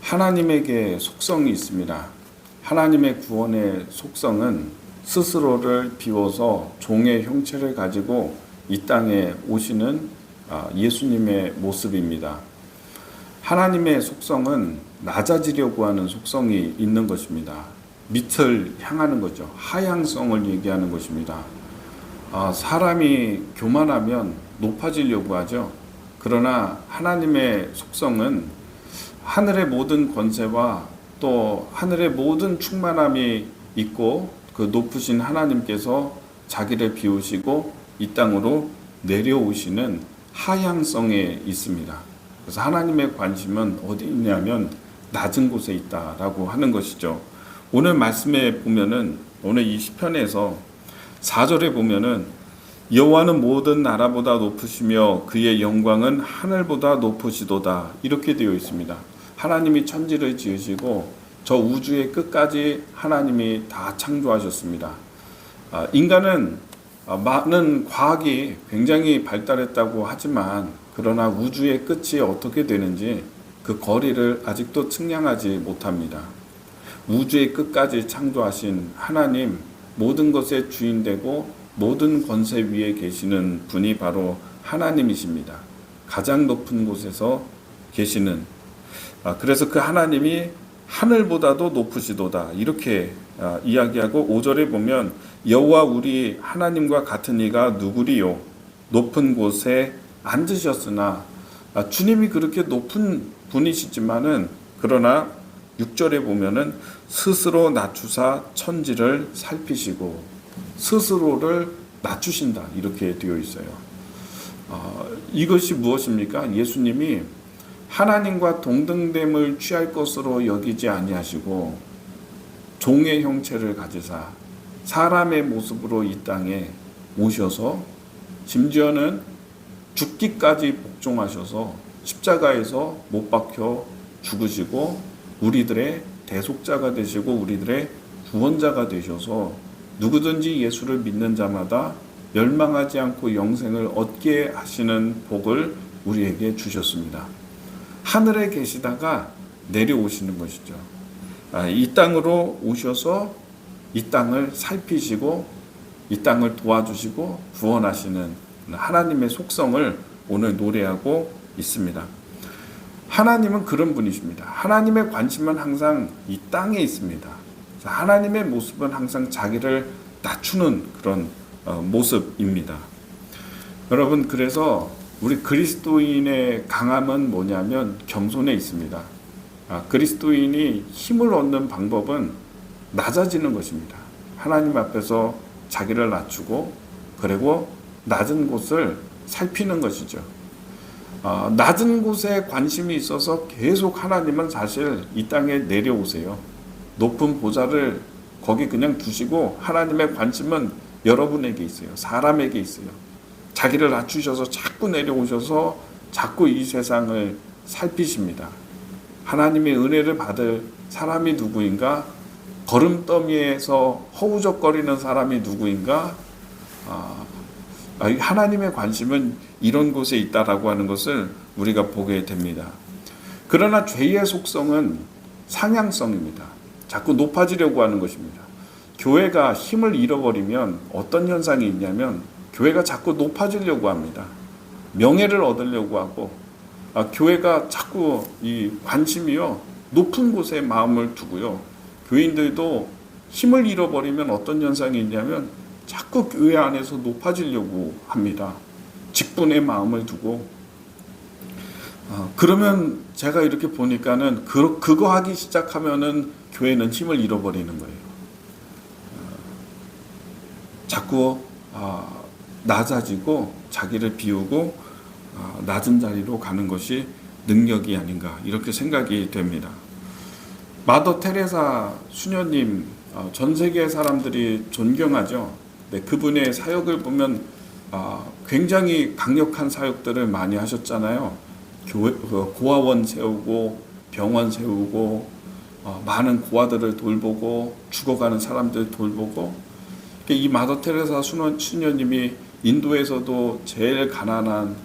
하나님에게 속성이 있습니다. 하나님의 구원의 속성은 스스로를 비워서 종의 형체를 가지고 이 땅에 오시는 예수님의 모습입니다. 하나님의 속성은 낮아지려고 하는 속성이 있는 것입니다. 밑을 향하는 거죠. 하향성을 얘기하는 것입니다. 사람이 교만하면 높아지려고 하죠. 그러나 하나님의 속성은 하늘의 모든 권세와 또 하늘의 모든 충만함이 있고 그 높으신 하나님께서 자기를 비우시고 이 땅으로 내려오시는 하향성에 있습니다. 그래서 하나님의 관심은 어디 있냐면 낮은 곳에 있다라고 하는 것이죠. 오늘 말씀에 보면은 오늘 이 시편에서 4절에 보면은 여호와는 모든 나라보다 높으시며 그의 영광은 하늘보다 높으시도다 이렇게 되어 있습니다. 하나님이 천지를 지으시고 저 우주의 끝까지 하나님이 다 창조하셨습니다. 인간은 많은 과학이 굉장히 발달했다고 하지만 그러나 우주의 끝이 어떻게 되는지 그 거리를 아직도 측량하지 못합니다. 우주의 끝까지 창조하신 하나님, 모든 것의 주인되고 모든 권세 위에 계시는 분이 바로 하나님이십니다. 가장 높은 곳에서 계시는, 그래서 그 하나님이 하늘보다도 높으시도다 이렇게 이야기하고 5절에 보면 여호와 우리 하나님과 같은 이가 누구리요 높은 곳에 앉으셨으나, 주님이 그렇게 높은 분이시지만은 그러나 6절에 보면은 스스로 낮추사 천지를 살피시고 스스로를 낮추신다 이렇게 되어 있어요. 이것이 무엇입니까? 예수님이 하나님과 동등됨을 취할 것으로 여기지 아니하시고 종의 형체를 가지사 사람의 모습으로 이 땅에 오셔서 심지어는 죽기까지 복종하셔서 십자가에서 못 박혀 죽으시고 우리들의 대속자가 되시고 우리들의 구원자가 되셔서 누구든지 예수를 믿는 자마다 멸망하지 않고 영생을 얻게 하시는 복을 우리에게 주셨습니다. 하늘에 계시다가 내려오시는 것이죠. 이 땅으로 오셔서 이 땅을 살피시고 이 땅을 도와주시고 구원하시는 하나님의 속성을 오늘 노래하고 있습니다. 하나님은 그런 분이십니다. 하나님의 관심은 항상 이 땅에 있습니다. 하나님의 모습은 항상 자기를 낮추는 그런 모습입니다. 여러분, 그래서 우리 그리스도인의 강함은 뭐냐면 겸손에 있습니다. 그리스도인이 힘을 얻는 방법은 낮아지는 것입니다. 하나님 앞에서 자기를 낮추고 그리고 낮은 곳을 살피는 것이죠. 낮은 곳에 관심이 있어서 계속 하나님은 사실 이 땅에 내려오세요. 높은 보좌를 거기 그냥 두시고 하나님의 관심은 여러분에게 있어요. 사람에게 있어요. 자기를 낮추셔서 자꾸 내려오셔서 자꾸 이 세상을 살피십니다. 하나님의 은혜를 받을 사람이 누구인가? 걸음더미에서 허우적거리는 사람이 누구인가? 하나님의 관심은 이런 곳에 있다라고 하는 것을 우리가 보게 됩니다. 그러나 죄의 속성은 상향성입니다. 자꾸 높아지려고 하는 것입니다. 교회가 힘을 잃어버리면 어떤 현상이 있냐면 교회가 자꾸 높아지려고 합니다. 명예를 얻으려고 하고 교회가 자꾸 이 관심이요 높은 곳에 마음을 두고요. 교인들도 힘을 잃어버리면 어떤 현상이 있냐면 자꾸 교회 안에서 높아지려고 합니다. 직분의 마음을 두고 그러면 제가 이렇게 보니까는 그거 하기 시작하면은 교회는 힘을 잃어버리는 거예요. 자꾸 낮아지고 자기를 비우고 낮은 자리로 가는 것이 능력이 아닌가 이렇게 생각이 됩니다. 마더 테레사 수녀님 전 세계 사람들이 존경하죠. 네, 그분의 사역을 보면 굉장히 강력한 사역들을 많이 하셨잖아요. 고아원 세우고 병원 세우고 많은 고아들을 돌보고 죽어가는 사람들 돌보고 이 마더 테레사 수녀님이 인도에서도 제일 가난한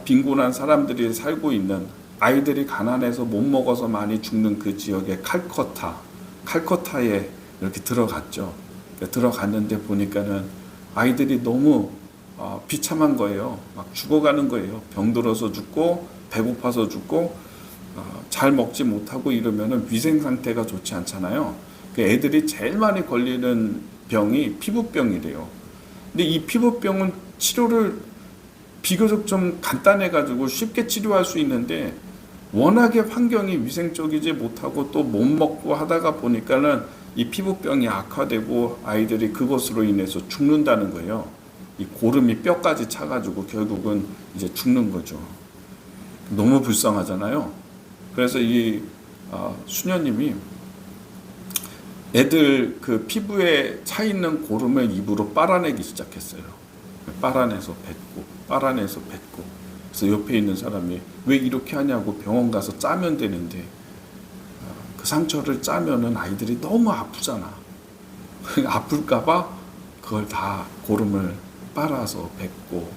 빈곤한 사람들이 살고 있는 아이들이 가난해서 못 먹어서 많이 죽는 그 지역의 칼커타에 이렇게 들어갔죠. 들어갔는데 보니까는 아이들이 너무 비참한 거예요. 막 죽어가는 거예요. 병들어서 죽고 배고파서 죽고 잘 먹지 못하고 이러면은 위생 상태가 좋지 않잖아요. 애들이 제일 많이 걸리는 병이 피부병이래요. 근데 이 피부병은 치료를 비교적 좀 간단해가지고 쉽게 치료할 수 있는데 워낙에 환경이 위생적이지 못하고 또 못 먹고 하다가 보니까는 이 피부병이 악화되고 아이들이 그것으로 인해서 죽는다는 거예요. 이 고름이 뼈까지 차가지고 결국은 이제 죽는 거죠. 너무 불쌍하잖아요. 그래서 이 수녀님이 애들 그 피부에 차 있는 고름을 입으로 빨아내기 시작했어요. 빨아내서 뱉고. 그래서 옆에 있는 사람이 왜 이렇게 하냐고 병원 가서 짜면 되는데 그 상처를 짜면은 아이들이 너무 아프잖아. 아플까봐 그걸 다 고름을 빨아서 뱉고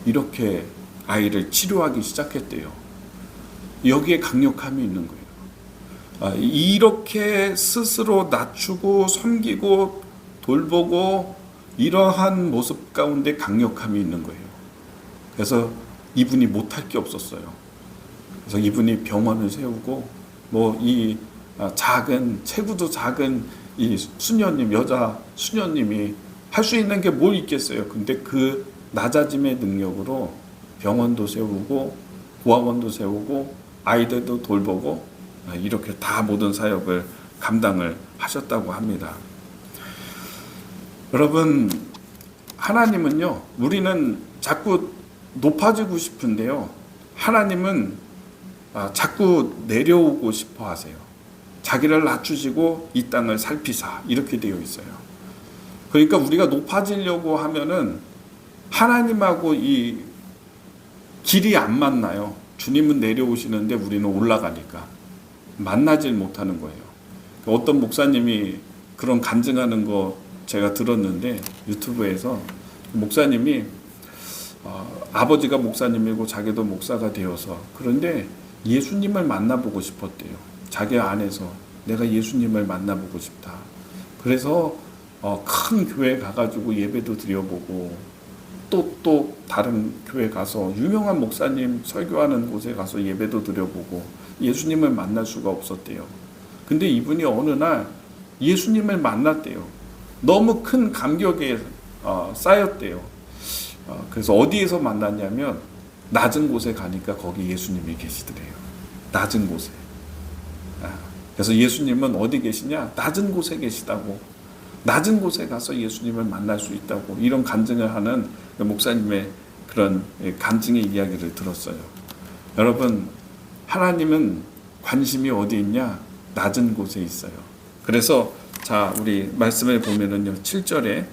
이렇게 아이를 치료하기 시작했대요. 여기에 강력함이 있는 거예요. 이렇게 스스로 낮추고 섬기고 돌보고 이러한 모습 가운데 강력함이 있는 거예요. 그래서 이분이 못할 게 없었어요. 그래서 이분이 병원을 세우고 이 작은 체구도 작은 이 수녀님 여자 수녀님이 할 수 있는 게 뭘 있겠어요. 근데 그 낮아짐의 능력으로 병원도 세우고 고아원도 세우고 아이들도 돌보고 이렇게 다 모든 사역을 감당을 하셨다고 합니다. 여러분, 하나님은요, 우리는 자꾸 높아지고 싶은데요, 하나님은 자꾸 내려오고 싶어 하세요. 자기를 낮추시고 이 땅을 살피사 이렇게 되어 있어요. 그러니까 우리가 높아지려고 하면은 하나님하고 이 길이 안 만나요. 주님은 내려오시는데 우리는 올라가니까 만나질 못하는 거예요. 어떤 목사님이 그런 간증하는 거 제가 들었는데 유튜브에서 목사님이 아버지가 목사님이고 자기도 목사가 되어서 그런데 예수님을 만나보고 싶었대요. 자기 안에서 내가 예수님을 만나보고 싶다. 그래서 큰 교회 가가지고 예배도 드려보고 또 다른 교회 가서 유명한 목사님 설교하는 곳에 가서 예배도 드려보고 예수님을 만날 수가 없었대요. 근데 이분이 어느 날 예수님을 만났대요. 너무 큰 감격에 쌓였대요. 그래서 어디에서 만났냐면 낮은 곳에 가니까 거기 예수님이 계시더래요. 낮은 곳에. 그래서 예수님은 어디 계시냐? 낮은 곳에 계시다고. 낮은 곳에 가서 예수님을 만날 수 있다고. 이런 간증을 하는 목사님의 그런 간증의 이야기를 들었어요. 여러분, 하나님은 관심이 어디 있냐? 낮은 곳에 있어요. 그래서 자, 우리 말씀을 보면은요, 7절에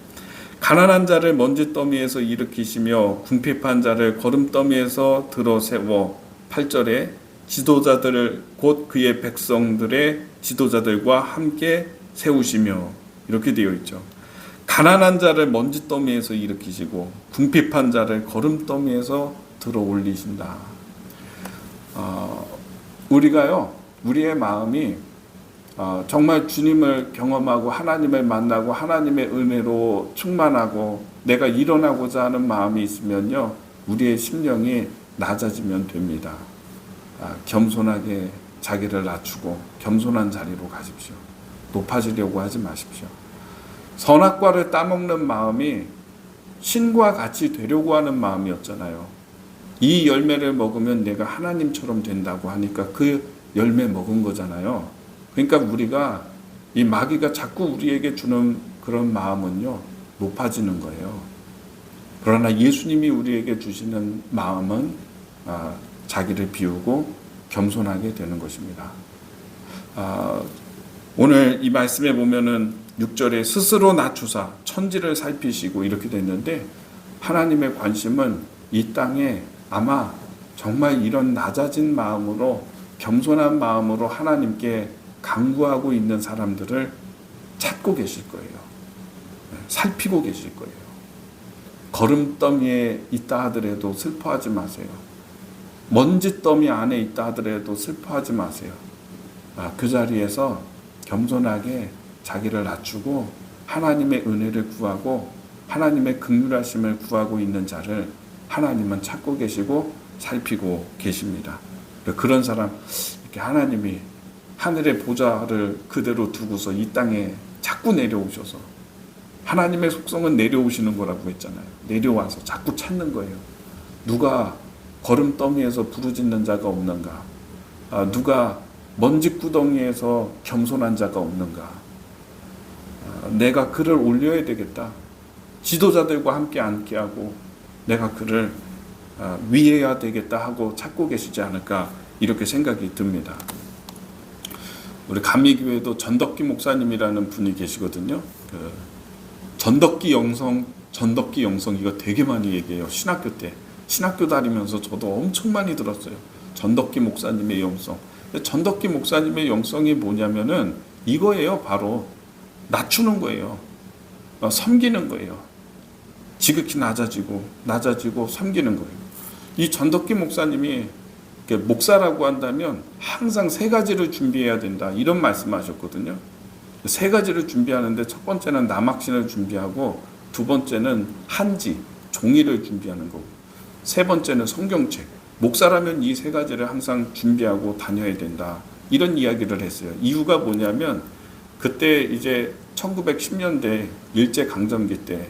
가난한 자를 먼지더미에서 일으키시며 궁핍한 자를 거름더미에서 들어 세워 8절에 지도자들을 곧 그의 백성들의 지도자들과 함께 세우시며 이렇게 되어 있죠. 가난한 자를 먼지더미에서 일으키시고 궁핍한 자를 거름더미에서 들어 올리신다. 우리가요, 우리의 마음이 정말 주님을 경험하고 하나님을 만나고 하나님의 은혜로 충만하고 내가 일어나고자 하는 마음이 있으면요, 우리의 심령이 낮아지면 됩니다. 겸손하게 자기를 낮추고 겸손한 자리로 가십시오. 높아지려고 하지 마십시오. 선악과를 따먹는 마음이 신과 같이 되려고 하는 마음이었잖아요. 이 열매를 먹으면 내가 하나님처럼 된다고 하니까 그 열매 먹은 거잖아요. 그러니까 우리가 이 마귀가 자꾸 우리에게 주는 그런 마음은요, 높아지는 거예요. 그러나 예수님이 우리에게 주시는 마음은 자기를 비우고 겸손하게 되는 것입니다. 오늘 이 말씀에 보면은 6절에 스스로 낮추사 천지를 살피시고 이렇게 됐는데 하나님의 관심은 이 땅에 아마 정말 이런 낮아진 마음으로 겸손한 마음으로 하나님께 간구하고 있는 사람들을 찾고 계실 거예요. 살피고 계실 거예요. 거름더미에 있다 하더라도 슬퍼하지 마세요. 먼지더미 안에 있다 하더라도 슬퍼하지 마세요. 그 자리에서 겸손하게 자기를 낮추고 하나님의 은혜를 구하고 하나님의 긍휼하심을 구하고 있는 자를 하나님은 찾고 계시고 살피고 계십니다. 그런 사람, 이렇게 하나님이 하늘의 보좌를 그대로 두고서 이 땅에 자꾸 내려오셔서, 하나님의 속성은 내려오시는 거라고 했잖아요. 내려와서 자꾸 찾는 거예요. 누가 거름더미에서 부르짖는 자가 없는가? 누가 먼지구덩이에서 겸손한 자가 없는가? 내가 그를 올려야 되겠다. 지도자들과 함께 앉게 하고 내가 그를 위해야 되겠다 하고 찾고 계시지 않을까, 이렇게 생각이 듭니다. 우리 감리교회도 전덕기 목사님이라는 분이 계시거든요. 전덕기 영성 이거 되게 많이 얘기해요. 신학교 다니면서 저도 엄청 많이 들었어요. 전덕기 목사님의 영성. 전덕기 목사님의 영성이 뭐냐면은 이거예요. 바로 낮추는 거예요. 섬기는 거예요. 지극히 낮아지고 섬기는 거예요. 이 전덕기 목사님이 목사라고 한다면 항상 세 가지를 준비해야 된다, 이런 말씀하셨거든요. 세 가지를 준비하는데 첫 번째는 남학신을 준비하고, 두 번째는 한지, 종이를 준비하는 거고, 세 번째는 성경책. 목사라면 이 세 가지를 항상 준비하고 다녀야 된다, 이런 이야기를 했어요. 이유가 뭐냐면 그때 이제 1910년대 일제강점기 때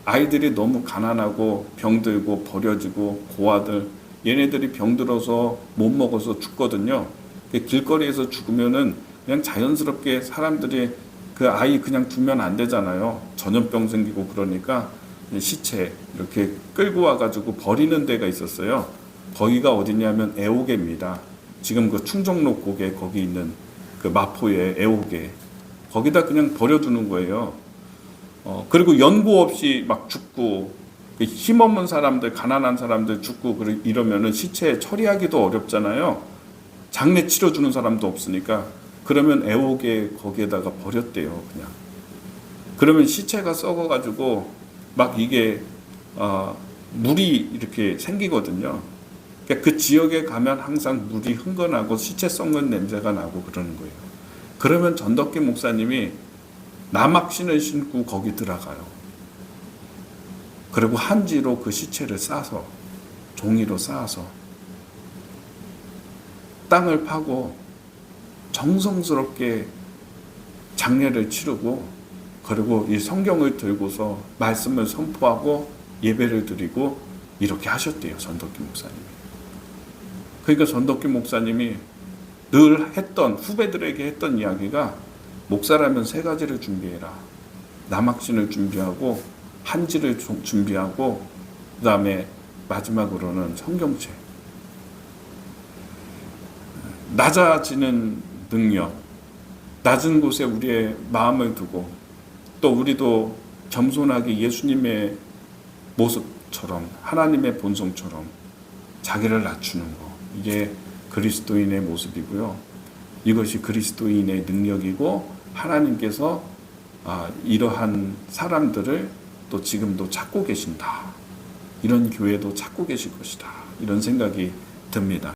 아이들이 너무 가난하고 병들고 버려지고 고아들, 얘네들이 병들어서 못 먹어서 죽거든요. 길거리에서 죽으면은 그냥 자연스럽게 사람들이 그 아이 그냥 두면 안 되잖아요. 전염병 생기고 그러니까 시체 이렇게 끌고 와가지고 버리는 데가 있었어요. 거기가 어디냐면 애옥계입니다. 지금 그 충정로 고개 거기 있는 그 마포의 애옥계, 거기다 그냥 버려두는 거예요. 그리고 연고 없이 막 죽고, 힘없는 사람들, 가난한 사람들 죽고 이러면은 시체 처리하기도 어렵잖아요. 장례 치러주는 사람도 없으니까. 그러면 애옥에 거기에다가 버렸대요, 그냥. 그러면 시체가 썩어가지고 막 이게 물이 이렇게 생기거든요. 그러니까 그 지역에 가면 항상 물이 흥건하고 시체 썩는 냄새가 나고 그러는 거예요. 그러면 전덕기 목사님이 남학신을 신고 거기 들어가요. 그리고 한지로 그 시체를 싸서, 종이로 싸서 땅을 파고 정성스럽게 장례를 치르고, 그리고 이 성경을 들고서 말씀을 선포하고 예배를 드리고 이렇게 하셨대요, 전덕기 목사님이. 그러니까 전덕기 목사님이 늘 했던, 후배들에게 했던 이야기가, 목사라면 세 가지를 준비해라. 남학신을 준비하고 한지를 준비하고 그 다음에 마지막으로는 성경책. 낮아지는 능력, 낮은 곳에 우리의 마음을 두고, 또 우리도 겸손하게 예수님의 모습처럼, 하나님의 본성처럼 자기를 낮추는 거, 이게 그리스도인의 모습이고요. 이것이 그리스도인의 능력이고, 하나님께서 이러한 사람들을 또 지금도 찾고 계신다, 이런 교회도 찾고 계실 것이다, 이런 생각이 듭니다.